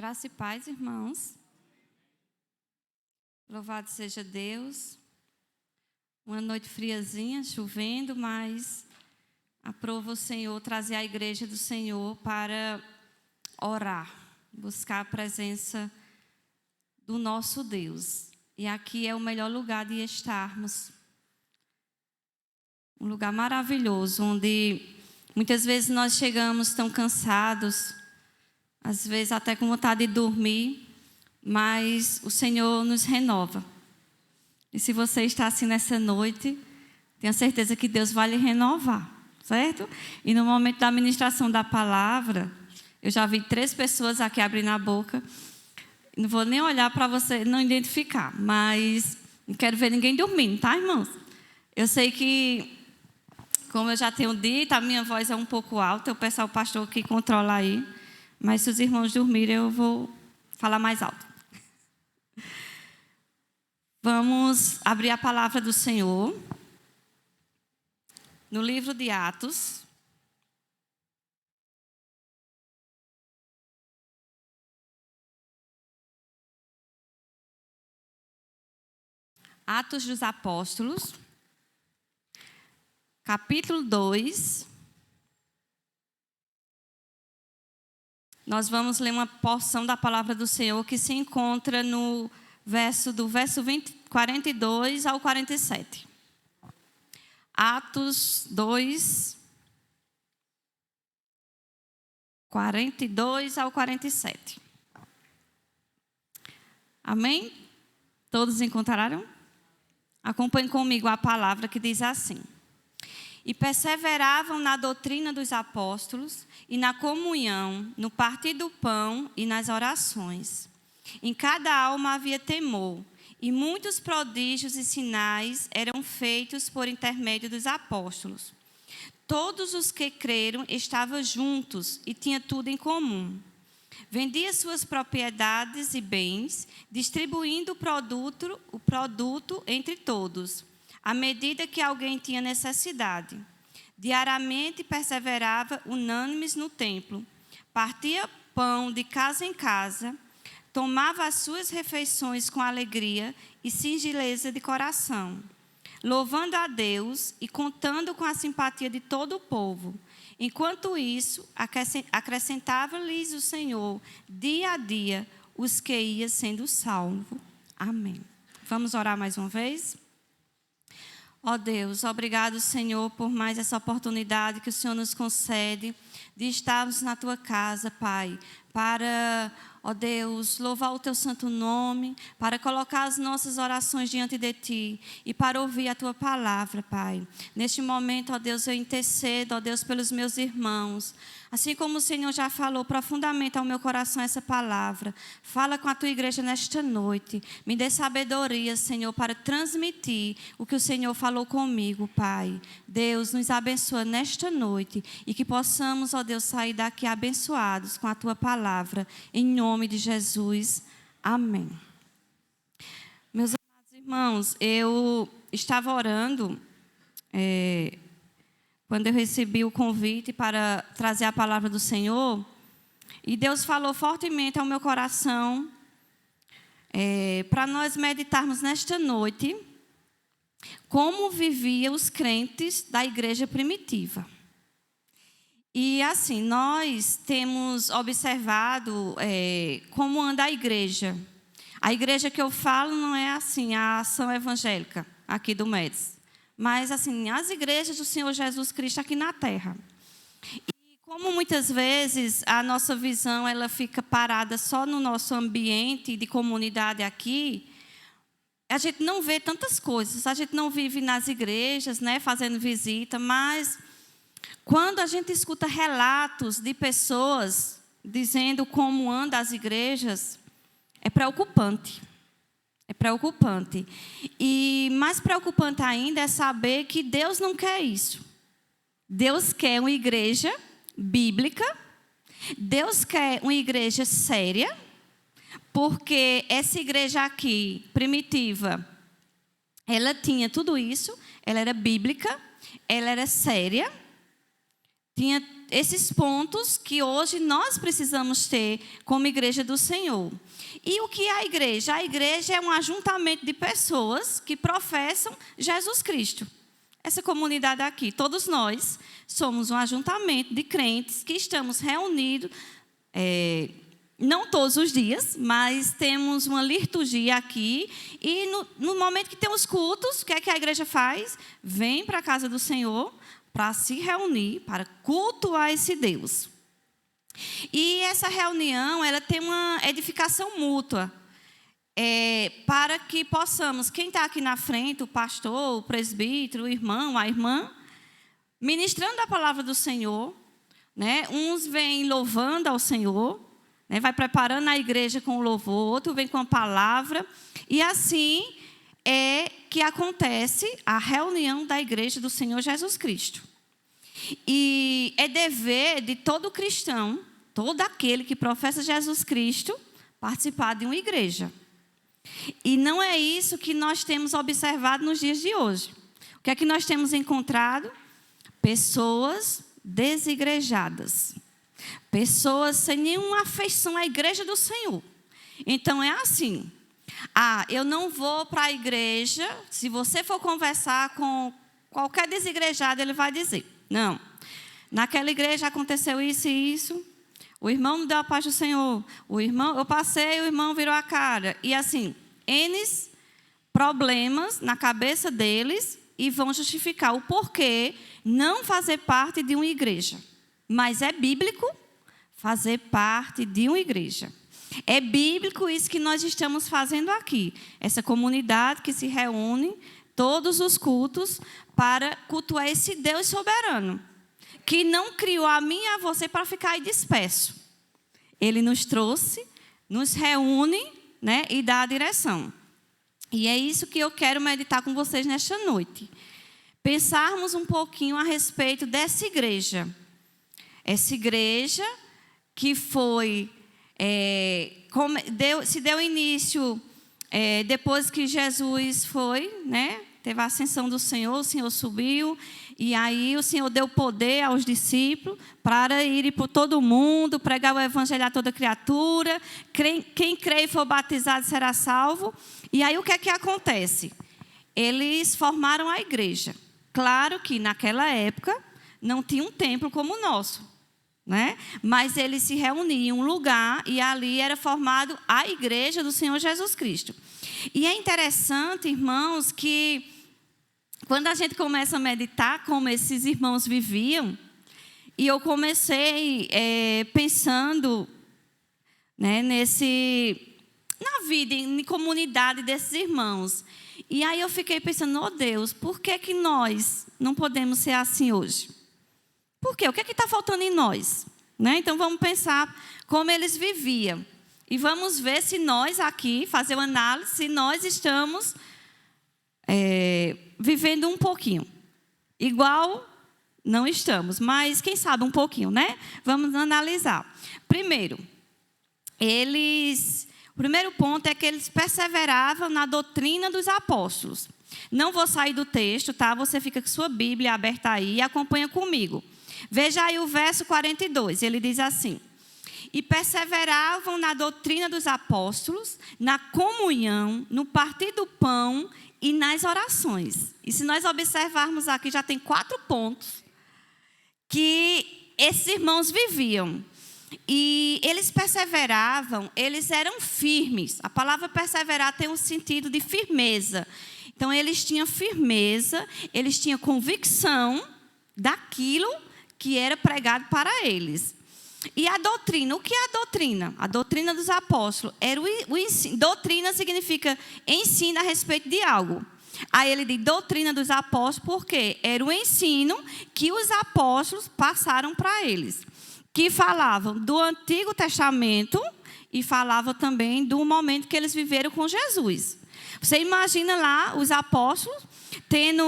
Graça e paz, irmãos. Louvado seja Deus. Uma noite friazinha, chovendo, mas aprova o Senhor trazer a igreja do Senhor para orar, buscar a presença do nosso Deus. E aqui é o melhor lugar de estarmos. Um lugar maravilhoso, onde muitas vezes nós chegamos tão cansados, às vezes até com vontade de dormir, mas o Senhor nos renova. E se você está assim nessa noite, tenha certeza que Deus vai lhe renovar, certo? E no momento da ministração da palavra, eu já vi 3 pessoas aqui abrindo a boca. Não vou nem olhar para você não identificar, mas não quero ver ninguém dormindo, tá, irmãos? Eu sei que, como eu já tenho dito, a minha voz é um pouco alta, eu peço ao pastor que controla aí. Mas se os irmãos dormirem, eu vou falar mais alto. Vamos abrir a palavra do Senhor no livro de Atos. Atos dos Apóstolos, capítulo 2. Nós vamos ler uma porção da palavra do Senhor que se encontra no verso 42 ao 47. Atos 2, 42 ao 47. Amém? Todos encontraram? Acompanhe comigo a palavra que diz assim: E perseveravam na doutrina dos apóstolos e na comunhão, no partir do pão e nas orações. Em cada alma havia temor, e muitos prodígios e sinais eram feitos por intermédio dos apóstolos. Todos os que creram estavam juntos e tinham tudo em comum. Vendia suas propriedades e bens, distribuindo o produto entre todos, à medida que alguém tinha necessidade. Diariamente perseverava unânimes no templo, partia pão de casa em casa, tomava as suas refeições com alegria e singeleza de coração, louvando a Deus e contando com a simpatia de todo o povo. Enquanto isso, acrescentava-lhes o Senhor, dia a dia, os que iam sendo salvos. Amém. Vamos orar mais uma vez? Ó Deus, obrigado, Senhor, por mais essa oportunidade que o Senhor nos concede de estarmos na Tua casa, Pai, para, ó Deus, louvar o Teu santo nome, para colocar as nossas orações diante de Ti e para ouvir a Tua palavra, Pai. Neste momento, ó Deus, eu intercedo, ó Deus, pelos meus irmãos. Assim como o Senhor já falou profundamente ao meu coração essa palavra, fala com a Tua igreja nesta noite. Me dê sabedoria, Senhor, para transmitir o que o Senhor falou comigo, Pai. Deus, nos abençoa nesta noite e que possamos, ó Deus, sair daqui abençoados com a Tua palavra. Em nome de Jesus. Amém. Meus amados irmãos, eu estava orando quando eu recebi o convite para trazer a palavra do Senhor, e Deus falou fortemente ao meu coração para nós meditarmos nesta noite como viviam os crentes da igreja primitiva. E assim, nós temos observado como anda a igreja. A igreja que eu falo não é assim, a ação evangélica aqui do MEDS. Mas, assim, as igrejas do Senhor Jesus Cristo aqui na terra. E como muitas vezes a nossa visão ela fica parada só no nosso ambiente de comunidade aqui, a gente não vê tantas coisas. A gente não vive nas igrejas, né, fazendo visita, mas quando a gente escuta relatos de pessoas dizendo como andam as igrejas, é preocupante. É preocupante. E mais preocupante ainda é saber que Deus não quer isso. Deus quer uma igreja bíblica. Deus quer uma igreja séria. Porque essa igreja aqui, primitiva, ela tinha tudo isso. Ela era bíblica. Ela era séria. esses pontos que hoje nós precisamos ter como igreja do Senhor. E o que é a igreja? A igreja é um ajuntamento de pessoas que professam Jesus Cristo. Essa comunidade aqui, todos nós somos um ajuntamento de crentes que estamos reunidos, não todos os dias, mas temos uma liturgia aqui. E no momento que tem os cultos, o que é que a igreja faz? Vem para a casa do Senhor para se reunir, para cultuar esse Deus. E essa reunião, ela tem uma edificação mútua, para que possamos, quem está aqui na frente, o pastor, o presbítero, o irmão, a irmã, ministrando a palavra do Senhor, né? Uns vêm louvando ao Senhor, né? Vai preparando a igreja com o louvor, outro vem com a palavra, e assim é que acontece a reunião da igreja do Senhor Jesus Cristo. E é dever de todo cristão, todo aquele que professa Jesus Cristo, participar de uma igreja. E não é isso que nós temos observado nos dias de hoje. O que é que nós temos encontrado? Pessoas desigrejadas. Pessoas sem nenhuma afeição à igreja do Senhor. Então é assim. Eu não vou para a igreja. Se você for conversar com qualquer desigrejado, ele vai dizer: não, naquela igreja aconteceu isso e isso. O irmão não deu a paz do Senhor. Eu passei, o irmão virou a cara. E assim, N problemas na cabeça deles e vão justificar o porquê não fazer parte de uma igreja. Mas é bíblico fazer parte de uma igreja. É bíblico isso que nós estamos fazendo aqui. Essa comunidade que se reúne todos os cultos para cultuar esse Deus soberano, que não criou a mim e a você para ficar aí disperso. Ele nos trouxe, nos reúne, né, e dá a direção. E é isso que eu quero meditar com vocês nesta noite. Pensarmos um pouquinho a respeito dessa igreja. Essa igreja que foi, se deu início depois que Jesus foi, né? Teve a ascensão do Senhor, o Senhor subiu, e aí o Senhor deu poder aos discípulos para irem por todo mundo, pregar o evangelho a toda criatura. Quem crê e for batizado será salvo. E aí o que é que acontece? Eles formaram a igreja. Claro que naquela época não tinha um templo como o nosso, né? Mas eles se reuniam em um lugar e ali era formado a igreja do Senhor Jesus Cristo. E é interessante, irmãos, que quando a gente começa a meditar como esses irmãos viviam, e eu comecei pensando, né, na vida, em comunidade desses irmãos. E aí eu fiquei pensando: oh Deus, por que nós não podemos ser assim hoje? Por quê? O que é que está faltando em nós? Né? Então vamos pensar como eles viviam. E vamos ver se nós aqui, fazer uma análise, se nós estamos vivendo um pouquinho. Igual, não estamos, mas quem sabe um pouquinho, né? Vamos analisar. Primeiro, o primeiro ponto é que eles perseveravam na doutrina dos apóstolos. Não vou sair do texto, tá? Você fica com sua Bíblia aberta aí e acompanha comigo. Veja aí o verso 42, ele diz assim: e perseveravam na doutrina dos apóstolos, na comunhão, no partir do pão e nas orações. E se nós observarmos aqui, já tem 4 pontos que esses irmãos viviam. E eles perseveravam, eles eram firmes. A palavra perseverar tem um sentido de firmeza. Então, eles tinham firmeza, eles tinham convicção daquilo que era pregado para eles. E a doutrina, o que é a doutrina? A doutrina dos apóstolos era o ensino. Doutrina significa ensino a respeito de algo. Aí ele diz doutrina dos apóstolos porque era o ensino que os apóstolos passaram para eles, que falavam do Antigo Testamento e falavam também do momento que eles viveram com Jesus. Você imagina lá os apóstolos tendo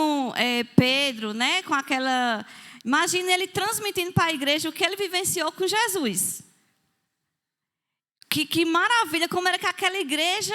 Pedro, né, com aquela... Imagina ele transmitindo para a igreja o que ele vivenciou com Jesus. Que maravilha, como era que aquela igreja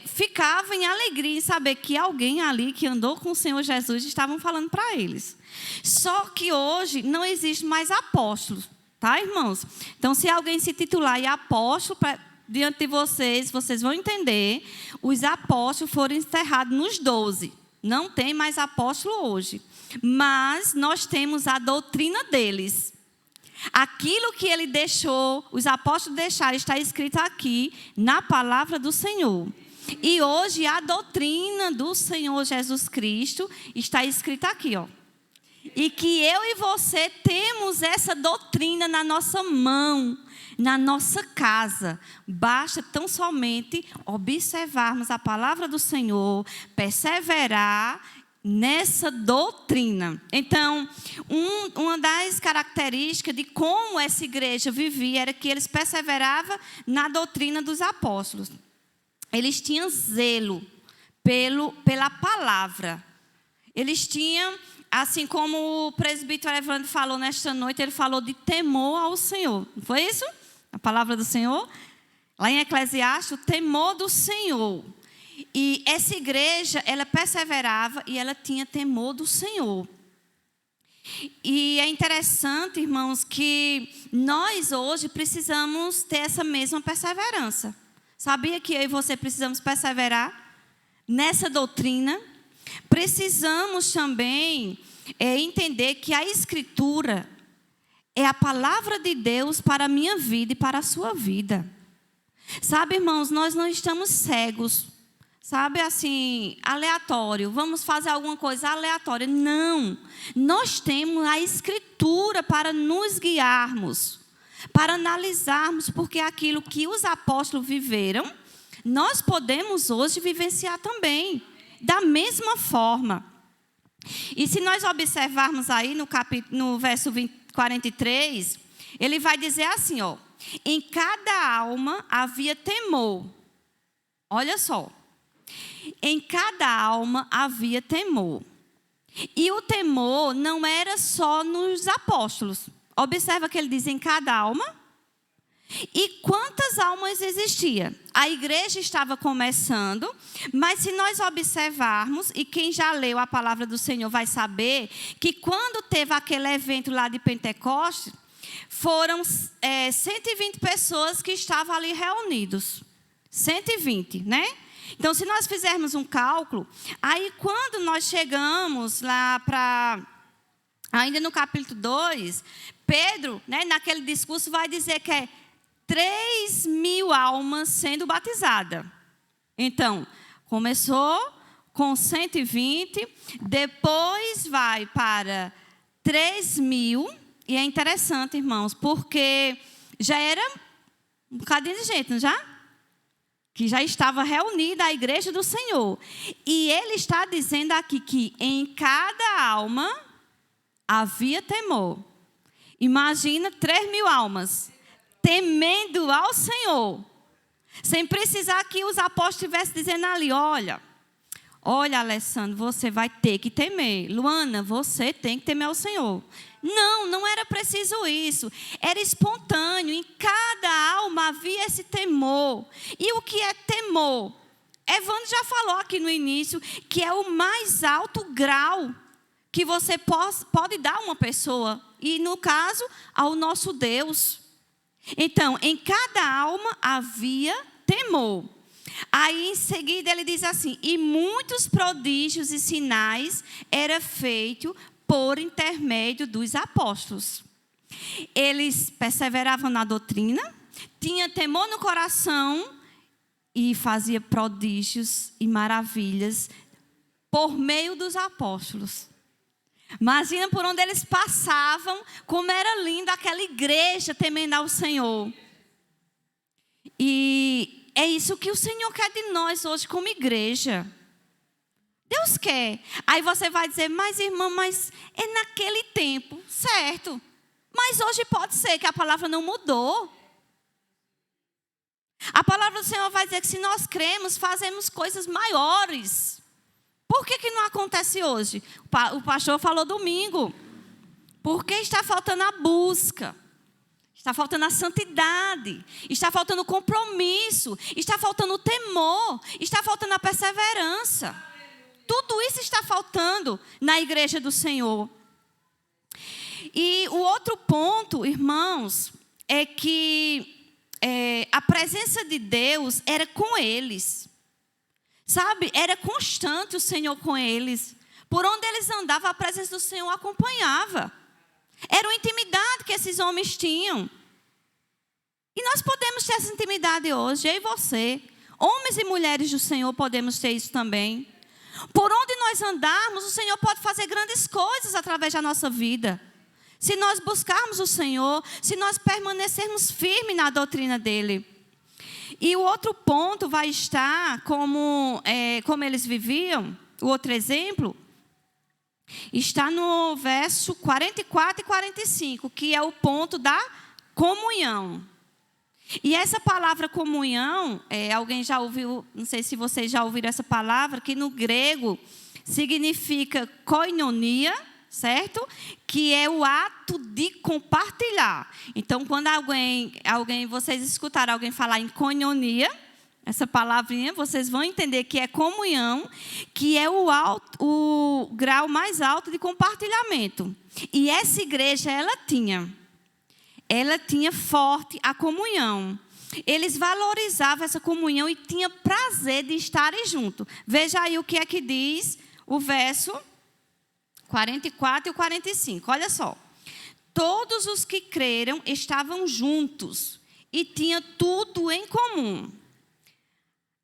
ficava em alegria em saber que alguém ali que andou com o Senhor Jesus estavam falando para eles. Só que hoje não existe mais apóstolos, tá, irmãos? Então, se alguém se titular e apóstolo diante de vocês, vocês vão entender, os apóstolos foram enterrados nos 12. Não tem mais apóstolo hoje. Mas nós temos a doutrina deles. Aquilo que ele deixou, os apóstolos deixaram, está escrito aqui na palavra do Senhor. E hoje a doutrina do Senhor Jesus Cristo está escrita aqui, ó. E que eu e você temos essa doutrina na nossa mão, na nossa casa. Basta tão somente observarmos a palavra do Senhor, perseverar nessa doutrina. Então, uma das características de como essa igreja vivia era que eles perseveravam na doutrina dos apóstolos. Eles tinham zelo pela palavra. Eles tinham, assim como o presbítero Evandro falou nesta noite, ele falou de temor ao Senhor. Não foi isso? A palavra do Senhor? Lá em Eclesiastes, o temor do Senhor. E essa igreja, ela perseverava e ela tinha temor do Senhor. E é interessante, irmãos, que nós hoje precisamos ter essa mesma perseverança. Sabia que eu e você precisamos perseverar nessa doutrina? Precisamos também entender que a Escritura é a palavra de Deus para a minha vida e para a sua vida. Sabe, irmãos, nós não estamos cegos. Sabe, assim, aleatório. Vamos fazer alguma coisa aleatória. Não. Nós temos a Escritura para nos guiarmos, para analisarmos, porque aquilo que os apóstolos viveram, nós podemos hoje vivenciar também, da mesma forma. E se nós observarmos aí no verso 43, ele vai dizer assim, ó: em cada alma havia temor. Olha só. Em cada alma havia temor. E o temor não era só nos apóstolos. Observa que ele diz em cada alma. E quantas almas existia? A igreja estava começando, mas se nós observarmos, e quem já leu a palavra do Senhor vai saber, que quando teve aquele evento lá de Pentecostes, foram 120 pessoas que estavam ali reunidos. 120, né? Então, se nós fizermos um cálculo, aí quando nós chegamos lá ainda no capítulo 2, Pedro, né, naquele discurso, vai dizer que é 3.000 almas sendo batizadas. Então, começou com 120, depois vai para 3.000, e é interessante, irmãos, porque já era um bocadinho de gente, não já? Que já estava reunida a igreja do Senhor. E ele está dizendo aqui que em cada alma havia temor. Imagina 3.000 almas temendo ao Senhor. Sem precisar que os apóstolos estivessem dizendo ali, olha, Alessandro, você vai ter que temer. Luana, você tem que temer ao Senhor. Não era preciso isso. Era espontâneo. Em cada alma havia esse temor. E o que é temor? Evandro já falou aqui no início que é o mais alto grau que você pode dar a uma pessoa. E, no caso, ao nosso Deus. Então, em cada alma havia temor. Aí, em seguida, ele diz assim: e muitos prodígios e sinais eram feitos por intermédio dos apóstolos. Eles perseveravam na doutrina, tinham temor no coração e faziam prodígios e maravilhas por meio dos apóstolos. Imagina por onde eles passavam, como era linda aquela igreja temendo ao Senhor. E é isso que o Senhor quer de nós hoje como igreja. Deus quer. Aí você vai dizer, mas irmã, mas é naquele tempo, certo. Mas hoje pode ser que a palavra não mudou. A palavra do Senhor vai dizer que se nós cremos, fazemos coisas maiores. Por que não acontece hoje? O pastor falou domingo. Porque está faltando a busca. Está faltando a santidade, está faltando o compromisso, está faltando o temor, está faltando a perseverança. Tudo isso está faltando na igreja do Senhor. E o outro ponto, irmãos, é que a presença de Deus era com eles. Sabe, era constante o Senhor com eles. Por onde eles andavam, a presença do Senhor acompanhava. Era uma intimidade que esses homens tinham. E nós podemos ter essa intimidade hoje, eu e você. Homens e mulheres do Senhor podemos ter isso também. Por onde nós andarmos, o Senhor pode fazer grandes coisas através da nossa vida. Se nós buscarmos o Senhor, se nós permanecermos firmes na doutrina dEle. E o outro ponto vai estar como eles viviam, o outro exemplo, está no verso 44 e 45, que é o ponto da comunhão. E essa palavra comunhão, alguém já ouviu, não sei se vocês já ouviram essa palavra, que no grego significa koinonia, certo? Que é o ato de compartilhar. Então, quando vocês escutaram alguém falar em koinonia, essa palavrinha, vocês vão entender que é comunhão, que é o grau mais alto de compartilhamento. E essa igreja, ela tinha forte a comunhão. Eles valorizavam essa comunhão e tinham prazer de estarem juntos. Veja aí o que é que diz o verso 44 e o 45. Olha só. Todos os que creram estavam juntos e tinham tudo em comum.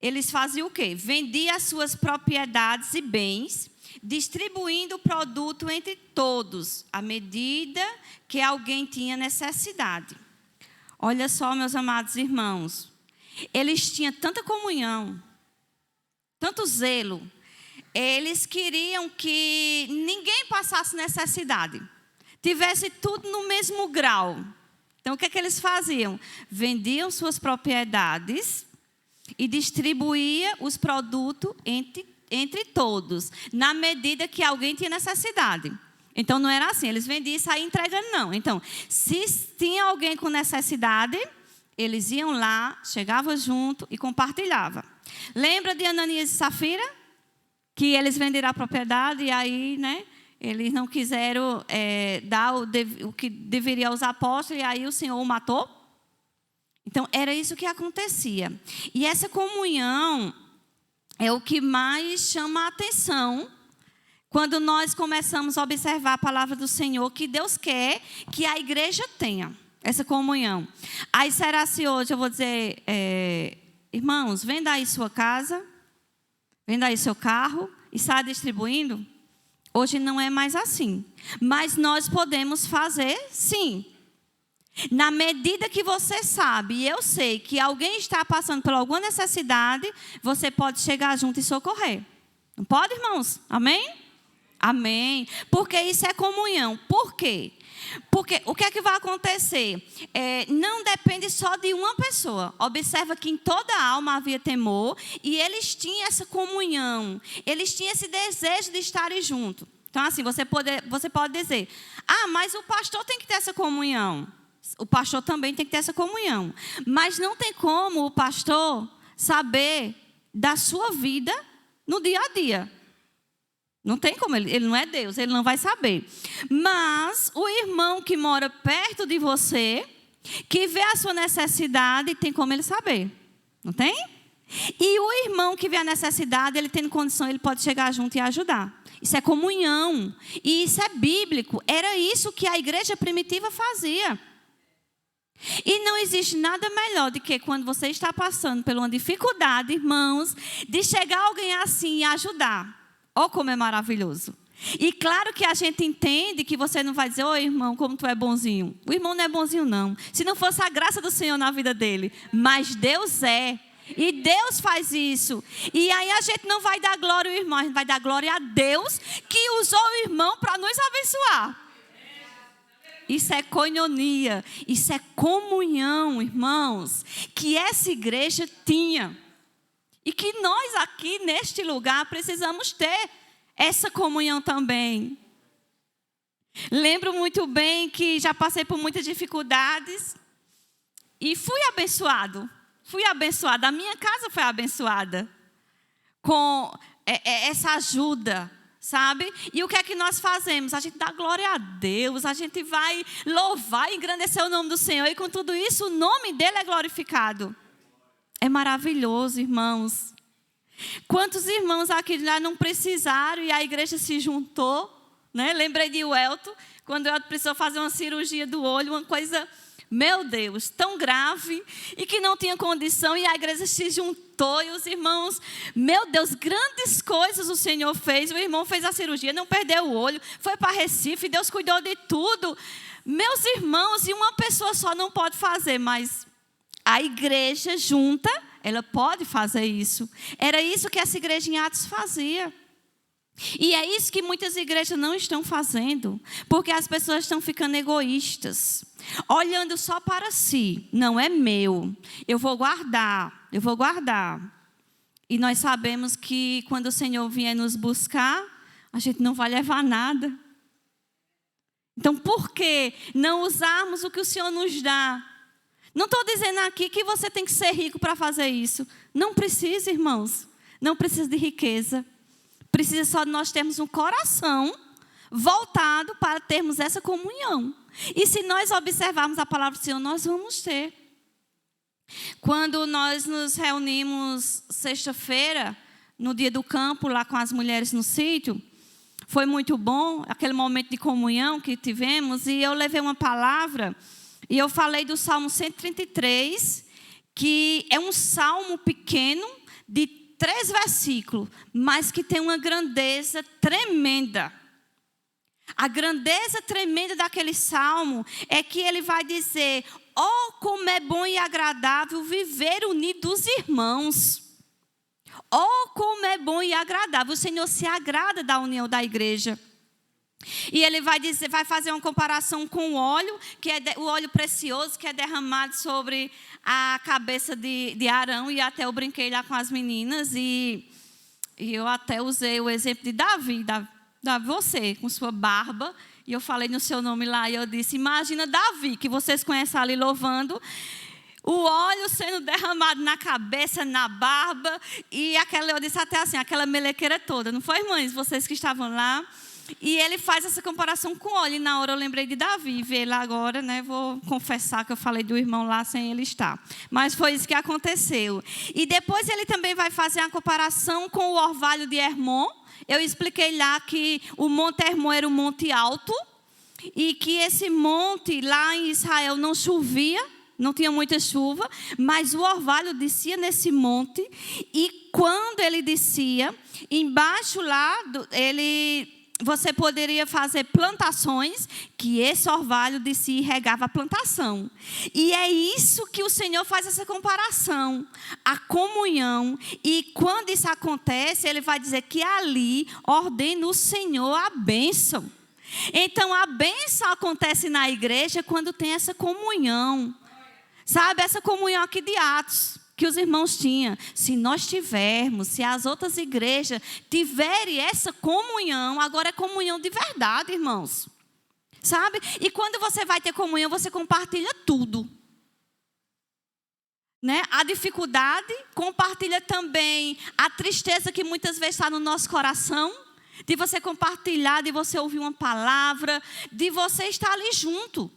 Eles faziam o quê? Vendiam as suas propriedades e bens, distribuindo o produto entre todos, à medida que alguém tinha necessidade. Olha só, meus amados irmãos. Eles tinham tanta comunhão, tanto zelo. Eles queriam que ninguém passasse necessidade. Tivesse tudo no mesmo grau. Então, o que é que eles faziam? Vendiam suas propriedades e distribuíam os produtos entre todos, na medida que alguém tinha necessidade. Então, não era assim, eles vendiam e saíam entregando, não. Então, se tinha alguém com necessidade, eles iam lá, chegavam junto e compartilhavam. Lembra de Ananias e Safira? Que eles venderam a propriedade e aí, eles não quiseram dar o que deveria aos apóstolos e aí o Senhor o matou. Então, era isso que acontecia. E essa comunhão é o que mais chama a atenção quando nós começamos a observar a palavra do Senhor, que Deus quer que a igreja tenha essa comunhão. Aí será se hoje eu vou dizer, irmãos, venda aí sua casa, venda aí seu carro e saia distribuindo? Hoje não é mais assim. Mas nós podemos fazer sim. Na medida que você sabe, e eu sei que alguém está passando por alguma necessidade, você pode chegar junto e socorrer. Não pode, irmãos? Amém? Amém. Porque isso é comunhão. Por quê? Porque o que é que vai acontecer? Não depende só de uma pessoa. Observa que em toda a alma havia temor e eles tinham essa comunhão. Eles tinham esse desejo de estarem juntos. Então, assim, você pode dizer, mas o pastor tem que ter essa comunhão. O pastor também tem que ter essa comunhão. Mas não tem como o pastor saber da sua vida no dia a dia. Não tem como, ele não é Deus, ele não vai saber. Mas o irmão que mora perto de você, que vê a sua necessidade, tem como ele saber. Não tem? E o irmão que vê a necessidade, ele tem condição, ele pode chegar junto e ajudar. Isso é comunhão. E isso é bíblico. Era isso que a igreja primitiva fazia. E não existe nada melhor do que quando você está passando por uma dificuldade, irmãos, de chegar alguém assim e ajudar. Olha como é maravilhoso. E claro que a gente entende que você não vai dizer, irmão, como tu é bonzinho. O irmão não é bonzinho, não. Se não fosse a graça do Senhor na vida dele. Mas Deus é. E Deus faz isso. E aí a gente não vai dar glória ao irmão, a gente vai dar glória a Deus que usou o irmão para nos abençoar. Isso é koinonia, isso é comunhão, irmãos, que essa igreja tinha. E que nós aqui neste lugar precisamos ter essa comunhão também. Lembro muito bem que já passei por muitas dificuldades E fui abençoado. Fui abençoada. A minha casa foi abençoada com essa ajuda, sabe? E o que é que nós fazemos? A gente dá glória a Deus, a gente vai louvar e engrandecer o nome do Senhor. E com tudo isso, o nome dele é glorificado. É maravilhoso, irmãos. Quantos irmãos aqui já não precisaram e a igreja se juntou, né? Lembrei de Welton, quando o Welton precisou fazer uma cirurgia do olho, uma coisa, meu Deus, tão grave, e que não tinha condição, e a igreja se juntou, e os irmãos, meu Deus, grandes coisas o Senhor fez. O irmão fez a cirurgia, não perdeu o olho, foi para Recife, Deus cuidou de tudo. Meus irmãos, e uma pessoa só não pode fazer, mas a igreja junta, ela pode fazer isso. Era isso que essa igreja em Atos fazia. E é isso que muitas igrejas não estão fazendo, porque as pessoas estão ficando egoístas, olhando só para si. Não é meu, eu vou guardar, eu vou guardar. E nós sabemos que quando o Senhor vier nos buscar, a gente não vai levar nada. Então, por que não usarmos o que o Senhor nos dá? Não estou dizendo aqui que você tem que ser rico para fazer isso. Não precisa, irmãos. Não precisa de riqueza. Precisa só de nós termos um coração voltado para termos essa comunhão. E se nós observarmos a palavra do Senhor, nós vamos ter. Quando nós nos reunimos sexta-feira, no dia do campo, lá com as mulheres no sítio, foi muito bom, aquele momento de comunhão que tivemos, e eu levei uma palavra, e eu falei do Salmo 133, que é um salmo pequeno, de 3 versículos, mas que tem uma grandeza tremenda. A grandeza tremenda daquele salmo é que ele vai dizer: oh, como é bom e agradável viver unido os irmãos. Oh, como é bom e agradável. O Senhor se agrada da união da igreja. E ele vai dizer, vai fazer uma comparação com o óleo, que é o óleo precioso que é derramado sobre a cabeça de Arão, e até eu brinquei lá com as meninas, e eu até usei o exemplo de Davi, você, com sua barba, e eu falei no seu nome lá, e eu disse, imagina Davi, que vocês conhecem ali louvando, o óleo sendo derramado na cabeça, na barba, e eu disse até assim, aquela melequeira toda, não foi, mães, vocês que estavam lá? E ele faz essa comparação com óleo. E na hora eu lembrei de Davi. Vê lá agora, né? Vou confessar que eu falei do irmão lá sem ele estar. Mas foi isso que aconteceu. E depois ele também vai fazer a comparação com o orvalho de Hermon. Eu expliquei lá que o Monte Hermon era um monte alto. E que esse monte lá em Israel não chovia. Não tinha muita chuva. Mas o orvalho descia nesse monte. E quando ele descia, embaixo lá, você poderia fazer plantações, que esse orvalho de si regava a plantação. E é isso que o Senhor faz essa comparação, a comunhão. E quando isso acontece, ele vai dizer que ali ordena o Senhor a bênção. Então a bênção acontece na igreja quando tem essa comunhão. Sabe, essa comunhão aqui de Atos, que os irmãos tinham. Se nós tivermos, se as outras igrejas tiverem essa comunhão, agora é comunhão de verdade, irmãos. Sabe? E quando você vai ter comunhão, você compartilha tudo. Né? A dificuldade, compartilha também a tristeza que muitas vezes está no nosso coração, de você compartilhar, de você ouvir uma palavra, de você estar ali junto.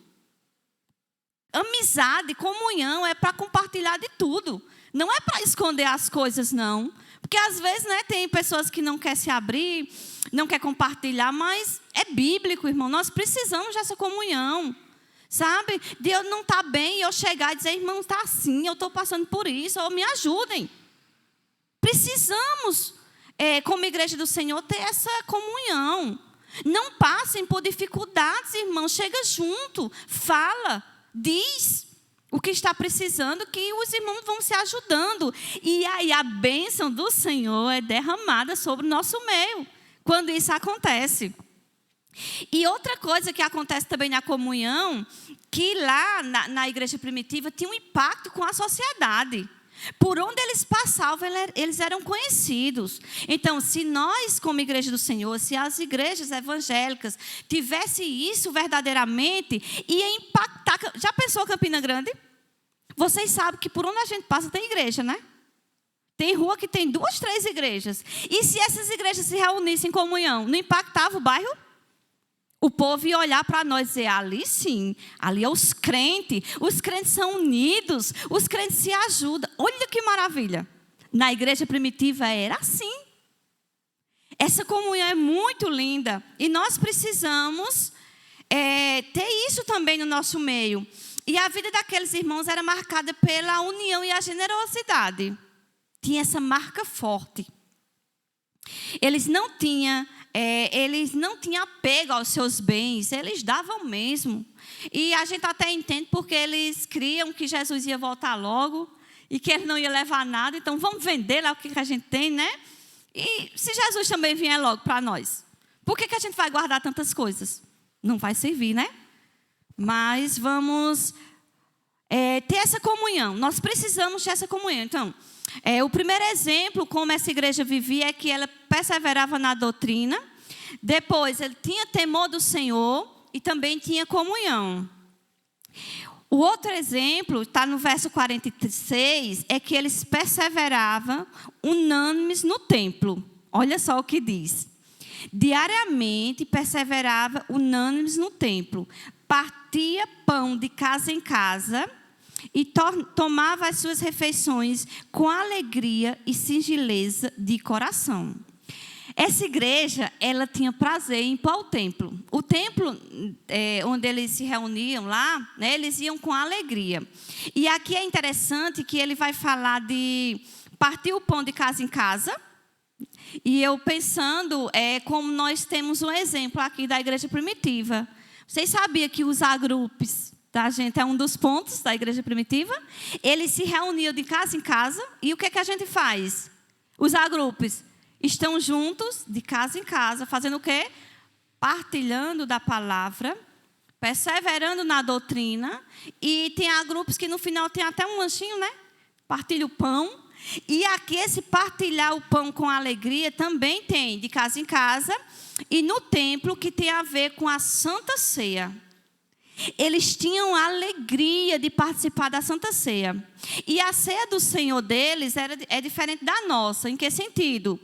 Amizade, comunhão é para compartilhar de tudo. Não é para esconder as coisas, não. Porque às vezes, né, tem pessoas que não querem se abrir, não querem compartilhar, mas é bíblico, irmão. Nós precisamos dessa comunhão. Sabe? Deus não está bem e eu chegar e dizer, irmão, está assim, eu estou passando por isso, ou me ajudem. Precisamos, como igreja do Senhor, ter essa comunhão. Não passem por dificuldades, irmão. Chega junto, fala, diz o que está precisando, que os irmãos vão se ajudando. E aí a bênção do Senhor é derramada sobre o nosso meio, quando isso acontece. E outra coisa que acontece também na comunhão, que lá na igreja primitiva tinha um impacto com a sociedade. Por onde eles passavam, eles eram conhecidos. Então, se nós, como igreja do Senhor, se as igrejas evangélicas tivessem isso verdadeiramente, ia impactar. Já pensou Campina Grande? Vocês sabem que por onde a gente passa tem igreja, né? Tem rua que tem 2, 3 igrejas. E se essas igrejas se reunissem em comunhão, não impactava o bairro? O povo ia olhar para nós e dizer, ali sim, ali é os crentes são unidos, os crentes se ajudam. Olha que maravilha. Na igreja primitiva era assim. Essa comunhão é muito linda e nós precisamos ter isso também no nosso meio. E a vida daqueles irmãos era marcada pela união e a generosidade. Tinha essa marca forte. Eles não tinham apego aos seus bens, eles davam mesmo. E a gente até entende porque eles criam que Jesus ia voltar logo e que ele não ia levar nada. Então vamos vender lá o que a gente tem, né? E se Jesus também vier logo para nós, por que a gente vai guardar tantas coisas? Não vai servir, né? Mas vamos ter essa comunhão. Nós precisamos ter essa comunhão. Então, o primeiro exemplo, como essa igreja vivia, é que ela perseverava na doutrina. Depois, ele tinha temor do Senhor e também tinha comunhão. O outro exemplo, está no verso 46, é que eles perseveravam unânimes no templo. Olha só o que diz. Diariamente perseverava unânimes no templo. Partia pão de casa em casa e tomava as suas refeições com alegria e singeleza de coração. Essa igreja, ela tinha prazer em ir para o templo. O templo onde eles se reuniam lá, né, eles iam com alegria. E aqui é interessante que ele vai falar de partir o pão de casa em casa. E eu pensando, como nós temos um exemplo aqui da igreja primitiva. Vocês sabiam que os agrupes da gente é um dos pontos da igreja primitiva? Eles se reuniam de casa em casa. E o que a gente faz? Os agrupes estão juntos, de casa em casa, fazendo o quê? Partilhando da palavra, perseverando na doutrina. E tem agrupos que no final tem até um lanchinho, né? Partilha o pão. E aqui esse partilhar o pão com alegria também tem de casa em casa. E no templo, que tem a ver com a Santa Ceia. Eles tinham alegria de participar da Santa Ceia. E a ceia do Senhor deles é diferente da nossa. Em que sentido?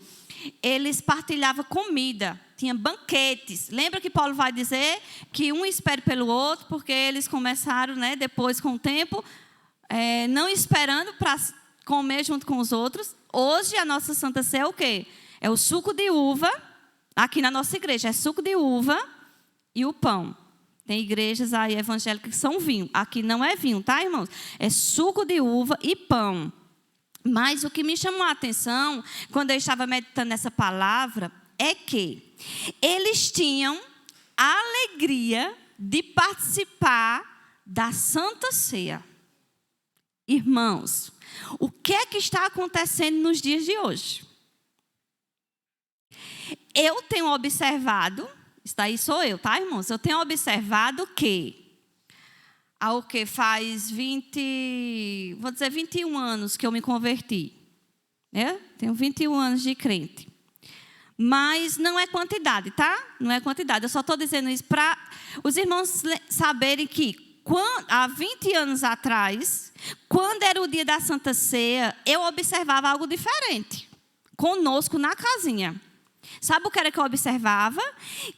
Eles partilhavam comida, tinha banquetes. Lembra que Paulo vai dizer que um espera pelo outro, porque eles começaram, né, depois com o tempo, não esperando para comer junto com os outros. Hoje a nossa Santa Ceia é o quê? É o suco de uva, aqui na nossa igreja, é suco de uva e o pão. Tem igrejas aí evangélicas que são vinho. Aqui não é vinho, tá, irmãos? É suco de uva e pão. Mas o que me chamou a atenção, quando eu estava meditando nessa palavra, é que eles tinham a alegria de participar da Santa Ceia. Irmãos, o que é que está acontecendo nos dias de hoje? Eu tenho observado, isso daí sou eu, tá, irmãos? Eu tenho observado que ao que faz 21 anos que eu me converti. Tenho 21 anos de crente. Mas não é quantidade, tá? Não é quantidade. Eu só estou dizendo isso para os irmãos saberem que há 20 anos atrás, quando era o dia da Santa Ceia, eu observava algo diferente conosco na casinha. Sabe o que era que eu observava?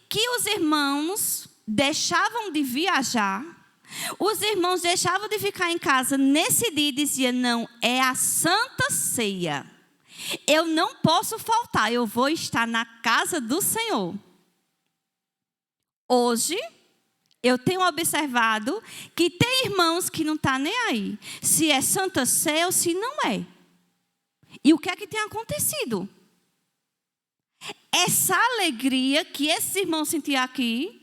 Que os irmãos deixavam de viajar. Os irmãos deixavam de ficar em casa nesse dia e diziam, não, é a Santa Ceia. Eu não posso faltar, eu vou estar na casa do Senhor. Hoje, eu tenho observado que tem irmãos que não estão nem aí. Se é Santa Ceia ou se não é. E o que é que tem acontecido? Essa alegria que esses irmãos sentiam aqui,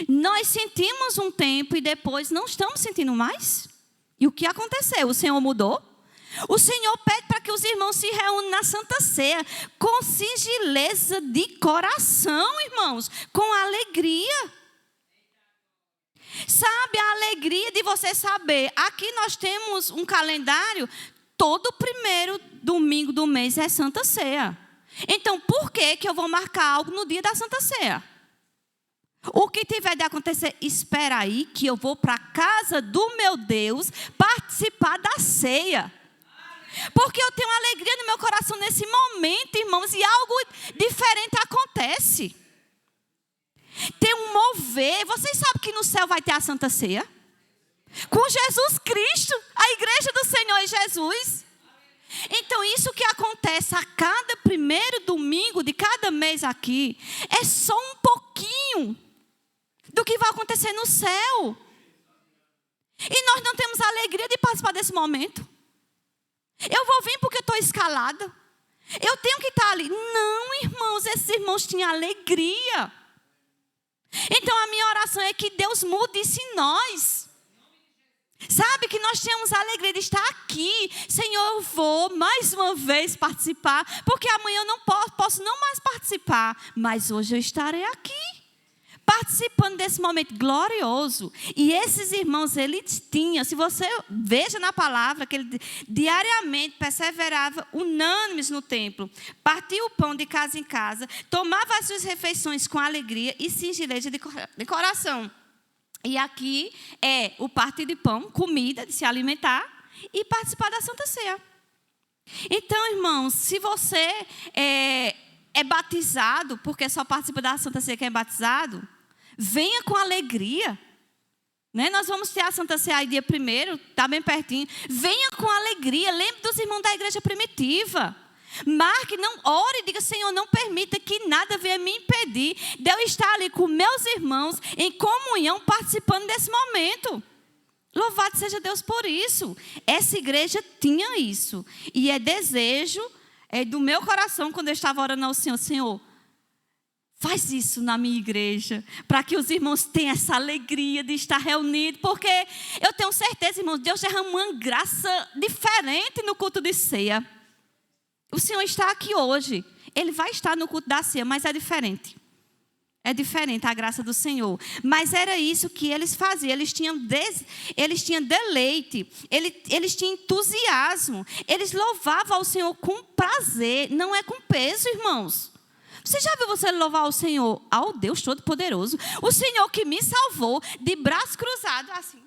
nós sentimos um tempo e depois não estamos sentindo mais. E o que aconteceu? O Senhor mudou? O Senhor pede para que os irmãos se reúnam na Santa Ceia com singeleza de coração, irmãos, com alegria. Sabe, a alegria de você saber. Aqui nós temos um calendário, todo primeiro domingo do mês é Santa Ceia. Então, por que eu vou marcar algo no dia da Santa Ceia? O que tiver de acontecer, espera aí que eu vou para a casa do meu Deus participar da ceia. Porque eu tenho alegria no meu coração nesse momento, irmãos, e algo diferente acontece. Tem um mover. Vocês sabem que no céu vai ter a Santa Ceia? Com Jesus Cristo, a igreja do Senhor Jesus. Então, isso que acontece a cada primeiro domingo de cada mês aqui, é só um pouquinho do que vai acontecer no céu. E nós não temos a alegria de participar desse momento. Eu vou vir porque eu estou escalada. Eu tenho que estar ali. Não, irmãos, esses irmãos tinham alegria. Então, a minha oração é que Deus mude isso em nós. Sabe, que nós temos a alegria de estar aqui. Senhor, eu vou mais uma vez participar, porque amanhã eu não posso não mais participar, mas hoje eu estarei aqui, participando desse momento glorioso. E esses irmãos, eles tinham, se você veja na palavra, que ele diariamente perseverava unânimes no templo, partia o pão de casa em casa, tomava as suas refeições com alegria e singeleza de coração. E aqui é o partir de pão, comida, de se alimentar e participar da Santa Ceia. Então, irmãos, se você é batizado, porque só participa da Santa Ceia quem é batizado, venha com alegria. Né? Nós vamos ter a Santa Ceia aí dia 1º, está bem pertinho. Venha com alegria, lembre dos irmãos da igreja primitiva. Marque, não ore e diga: Senhor, não permita que nada venha me impedir de eu estar ali com meus irmãos em comunhão, participando desse momento. Louvado seja Deus por isso. Essa igreja tinha isso. E é desejo do meu coração, quando eu estava orando ao Senhor: Senhor, faz isso na minha igreja, para que os irmãos tenham essa alegria de estar reunidos, porque eu tenho certeza, irmãos, Deus derrama uma graça diferente no culto de ceia. O Senhor está aqui hoje. Ele vai estar no culto da ceia, mas é diferente. É diferente a graça do Senhor. Mas era isso que eles faziam. Eles tinham deleite. Eles tinham entusiasmo. Eles louvavam ao Senhor com prazer. Não é com peso, irmãos. Você já viu você louvar ao Senhor? Ao Deus Todo-Poderoso. O Senhor que me salvou de braço cruzado assim.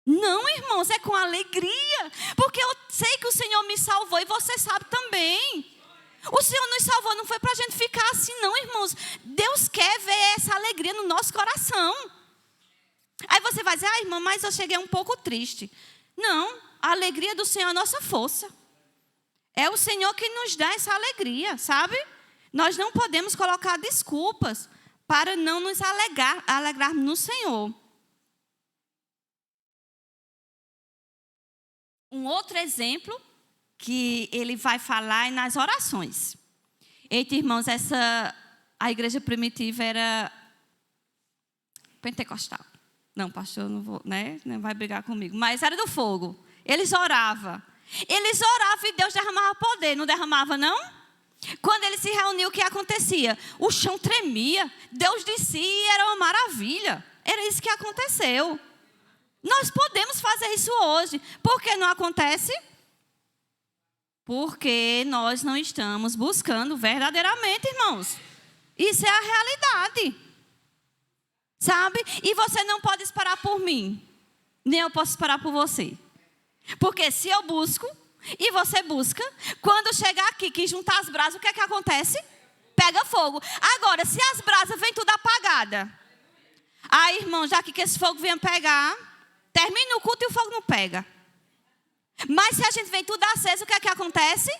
Não, irmãos, é com alegria, porque eu sei que o Senhor me salvou e você sabe também. O Senhor nos salvou, não foi para a gente ficar assim não, irmãos. Deus quer ver essa alegria no nosso coração. Aí você vai dizer: irmã, mas eu cheguei um pouco triste. Não, a alegria do Senhor é a nossa força. É o Senhor que nos dá essa alegria, sabe? Nós não podemos colocar desculpas para não nos alegrarmos no Senhor. Um outro exemplo que ele vai falar é nas orações. Eita, irmãos, a igreja primitiva era pentecostal. Não, pastor, não vou, né? Não vai brigar comigo. Mas era do fogo. Eles oravam. E Deus derramava poder. Não derramava, não? Quando eles se reuniam, o que acontecia? O chão tremia. Deus descia e era uma maravilha. Era isso que aconteceu. Nós podemos fazer isso hoje. Por que não acontece? Porque nós não estamos buscando verdadeiramente, irmãos. Isso é a realidade. Sabe? E você não pode esperar por mim. Nem eu posso esperar por você. Porque se eu busco e você busca, quando chegar aqui que juntar as brasas, o que é que acontece? Pega fogo. Agora, se as brasas vêm tudo apagada, aí, irmão, já que esse fogo venha pegar, termina o culto e o fogo não pega. Mas se a gente vem tudo aceso, o que é que acontece?